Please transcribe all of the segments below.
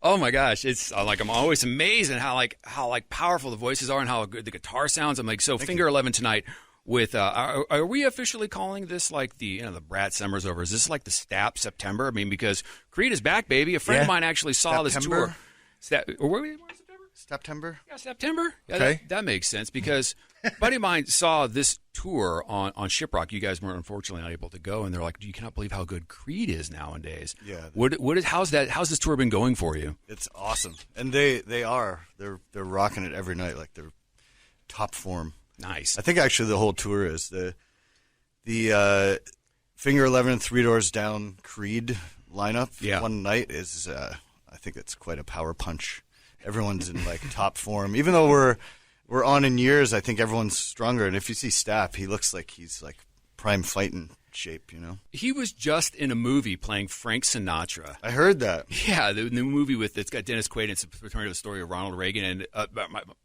Oh my gosh, it's like I'm always amazed at how powerful the voices are and how good the guitar sounds. I'm like, so Finger 11 tonight with are we officially calling this like the the Brad Summers over? Is this like the STAP September? I mean, because Creed is back, baby. A friend of mine actually saw this tour. Or were we in September? September? Yeah, September. Yeah, okay. That makes sense because a buddy of mine saw this tour on Shiprock. You guys were unfortunately not able to go, and they're like, "You cannot believe how good Creed is nowadays." Yeah. How's this tour been going for you? It's awesome, and they're rocking it every night, like they're top form. Nice. I think actually the whole tour is the Finger 11, Three Doors Down, Creed lineup. Yeah. One night is I think it's quite a power punch. Everyone's in like top form, even though we're on in years. I think everyone's stronger, and if you see Stapp, he looks like he's like prime fighting shape. He was just in a movie playing Frank Sinatra. I heard that. Yeah, the new movie it's got Dennis Quaid. It's returning to the story of Ronald Reagan, and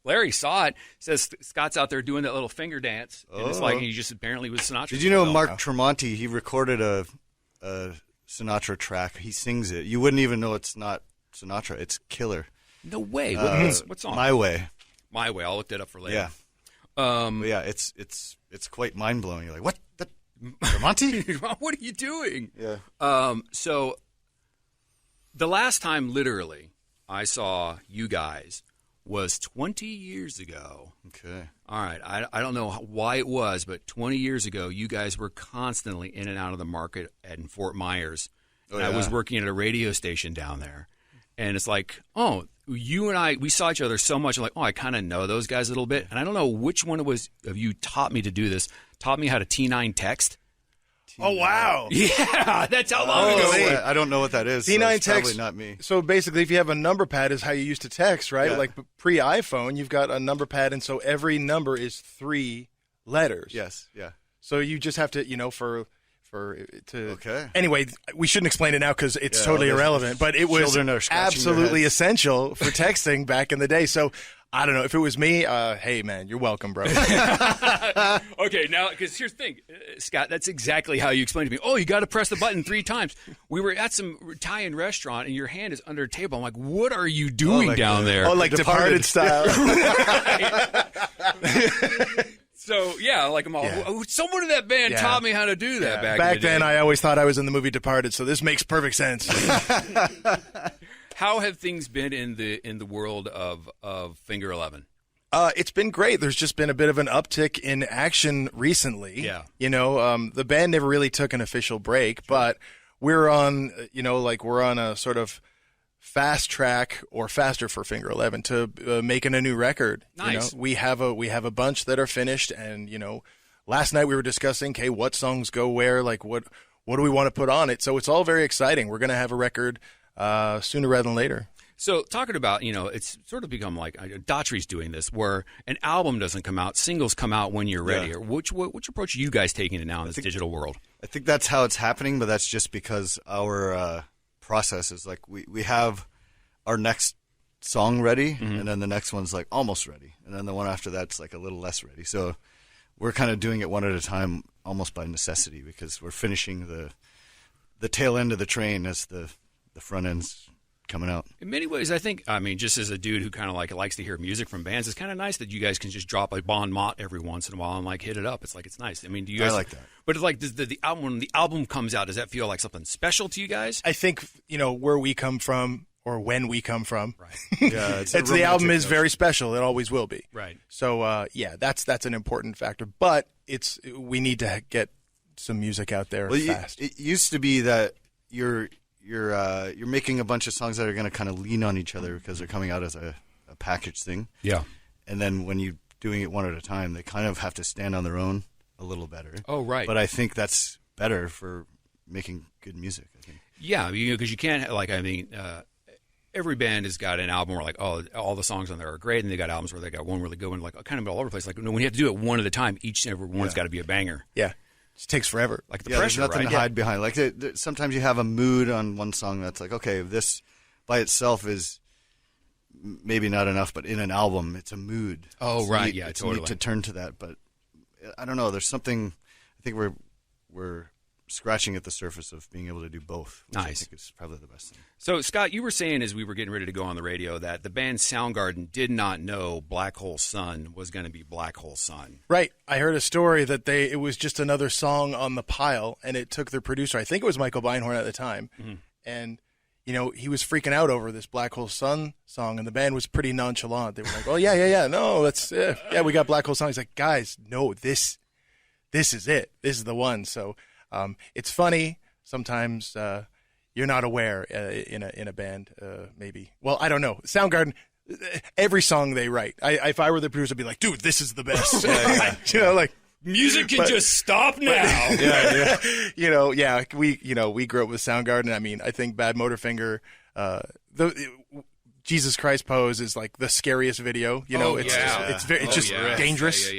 Larry saw it. Says Scott's out there doing that little finger dance, and it's like he just apparently was Sinatra. Did you know Mark Tremonti? He recorded a Sinatra track. He sings it. You wouldn't even know it's not Sinatra. It's killer. No way. What song? My Way. My Way. I'll look that up for later. Yeah. Yeah, it's quite mind blowing. You're like, what? Tremonti? What are you doing? Yeah. So the last time, literally, I saw you guys was 20 years ago. Okay. All right. I don't know why it was, but 20 years ago, you guys were constantly in and out of the market in Fort Myers. And I was working at a radio station down there. And it's like, oh, you and I, we saw each other so much. I'm like, oh, I kind of know those guys a little bit. And I don't know which one of you taught me to do this. Taught me how to T9 text. Oh, wow. Yeah, that's how long ago. I don't know what that is. T9 so it's text. Probably not me. So basically, if you have a number pad, is how you used to text, right? Yeah. Like pre-iPhone, you've got a number pad, and so every number is 3 letters. Yes. Yeah. So you just have to, to. Okay. Anyway, we shouldn't explain it now because it's totally irrelevent. But it was Children are scratching their absolutely heads. essential for texting back in the day. So I don't know if it was me. Hey, man, you're welcome, bro. Okay, now because here's the thing, Scott. That's exactly how you explained to me. Oh, you got to press the button 3 times. We were at some Italian restaurant, and your hand is under a table. I'm like, what are you doing down there? Oh, like Departed style. So, yeah, like I'm all, someone in that band taught me how to do that back in the then. day. I always thought I was in the movie Departed, so this makes perfect sense. How have things been in the world of Finger 11? It's been great. There's just been a bit of an uptick in action recently. Yeah. The band never really took an official break, but we're on, we're on a sort of fast track or faster for Finger 11 to making a new record. Nice. We have a bunch that are finished, and last night we were discussing, okay, what songs go where, like what do we want to put on it? So it's all very exciting. We're going to have a record sooner rather than later. So talking about, it's sort of become like Daughtry's doing this, where an album doesn't come out, singles come out when you're ready. Or which approach are you guys taking it now in this digital world? I think that's how it's happening, but that's just because our process is like we have our next song ready, and then the next one's like almost ready, and then the one after that's like a little less ready. So we're kind of doing it one at a time, almost by necessity, because we're finishing the tail end of the train as the front end's coming out. In many ways, I think, just as a dude who kind of like likes to hear music from bands, it's kind of nice that you guys can just drop a Bon Mott every once in a while and like hit it up. It's like, it's nice. I mean, do you guys? I like that. But it's like, does the album, when the album comes out, does that feel like something special to you guys? I think, where we come from or when we come from. Right. Yeah, it's the album is very special. It always will be. Right. So, that's an important factor. But we need to get some music out there fast. It used to be that you're making a bunch of songs that are going to kind of lean on each other because they're coming out as a package thing. Yeah. And then when you're doing it one at a time, they kind of have to stand on their own a little better. Oh, right. But I think that's better for making good music, I think. Yeah, because you can't, every band has got an album where like, oh, all the songs on there are great, and they got albums where they got one really good one, like kind of all over the place. Like when you have to do it one at a time, each and every one's got to be a banger. Yeah. It takes forever. Like the pressure, there's nothing right? to hide behind. Like sometimes you have a mood on one song that's like, okay, this by itself is maybe not enough, but in an album, it's a mood. Oh, it's right, neat, yeah, it's totally. neat to turn to that, but I don't know. There's something. I think we're scratching at the surface of being able to do both, which I Nice. think is probably the best thing. So, Scott, you were saying as we were getting ready to go on the radio that the band Soundgarden did not know Black Hole Sun was going to be Black Hole Sun. Right. I heard a story that it was just another song on the pile, and it took their producer, I think it was Michael Beinhorn at the time, and he was freaking out over this Black Hole Sun song, and the band was pretty nonchalant. They were like, "Oh yeah, no, that's we got Black Hole Sun." He's like, "Guys, no, this is it. This is the one." So it's funny sometimes you're not aware in a band maybe. Well, I don't know. Soundgarden, every song they write, if I were the producer, I'd be like, "Dude, this is the best." Like. Music can just stop now. We grew up with Soundgarden. I mean, I think Bad Motorfinger, Jesus Christ Pose is like the scariest video. It's just dangerous.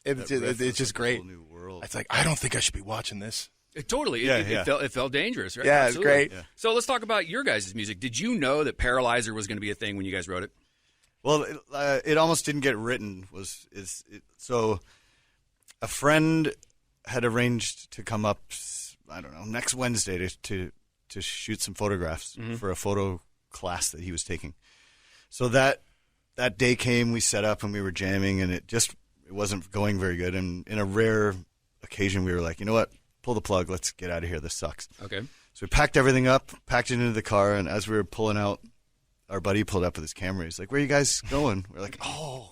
It's just great. New world. It's like, I don't think I should be watching this. Totally. It felt dangerous, right? Yeah, Absolutely. it's great. Yeah. So let's talk about your guys' music. Did you know that Paralyzer was going to be a thing when you guys wrote it? Well, it almost didn't get written. So a friend had arranged to come up, I don't know, next Wednesday to shoot some photographs for a photo class that he was taking. So that day came, we set up and we were jamming, and it wasn't going very good. And in a rare occasion, we were like, you know what, pull the plug, let's get out of here, this sucks. Okay. So we packed everything up, packed it into the car, and as we were pulling out, our buddy pulled up with his camera. He's like, "Where are you guys going?" We're like, "Oh."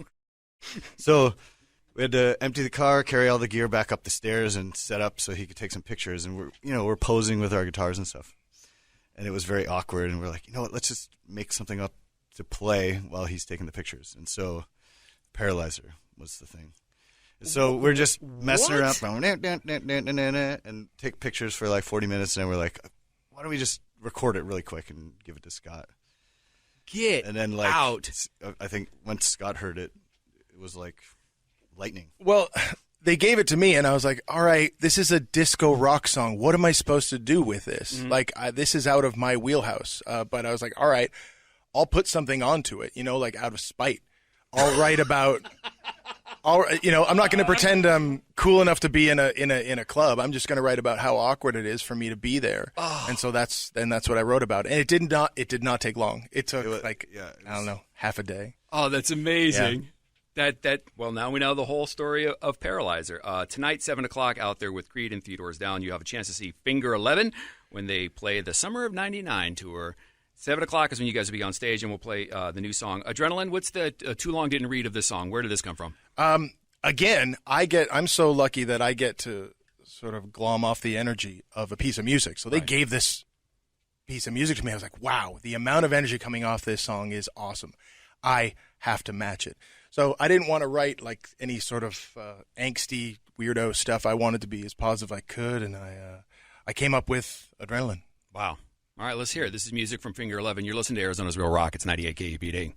So we had to empty the car, carry all the gear back up the stairs, and set up so he could take some pictures. And we're posing with our guitars and stuff. And it was very awkward. And we're like, you know what? Let's just make something up to play while he's taking the pictures. And so, Paralyzer was the thing. And so we're just messing around and take pictures for like 40 minutes. And we're like, why don't we just record it really quick and give it to Scott? Get And then out. I think once Scott heard it, it was like lightning. Well, they gave it to me, and I was like, all right, this is a disco rock song. What am I supposed to do with this? Like, this is out of my wheelhouse. But I was like, all right, I'll put something onto it, like out of spite. I'll write about, I'm not going to pretend I'm cool enough to be in a club. I'm just going to write about how awkward it is for me to be there. And so that's what I wrote about. And it did not take long. It took I don't know, half a day. Oh, that's amazing. Well, now we know the whole story of Paralyzer. Tonight, 7 o'clock, out there with Creed and Theodore's Down, you have a chance to see Finger 11 when they play the Summer of '99 tour. 7 o'clock is when you guys will be on stage, and we'll play the new song. Adrenaline, what's the Too Long Didn't Read of this song? Where did this come from? Again, I'm so lucky that I get to sort of glom off the energy of a piece of music. So they gave this piece of music to me. I was like, wow, the amount of energy coming off this song is awesome. I have to match it. So I didn't want to write like any sort of angsty weirdo stuff. I wanted to be as positive as I could, and I came up with Adrenaline. Wow. All right, let's hear it. This is music from Finger 11. You're listening to Arizona's Real Rock. It's 98 KUPD.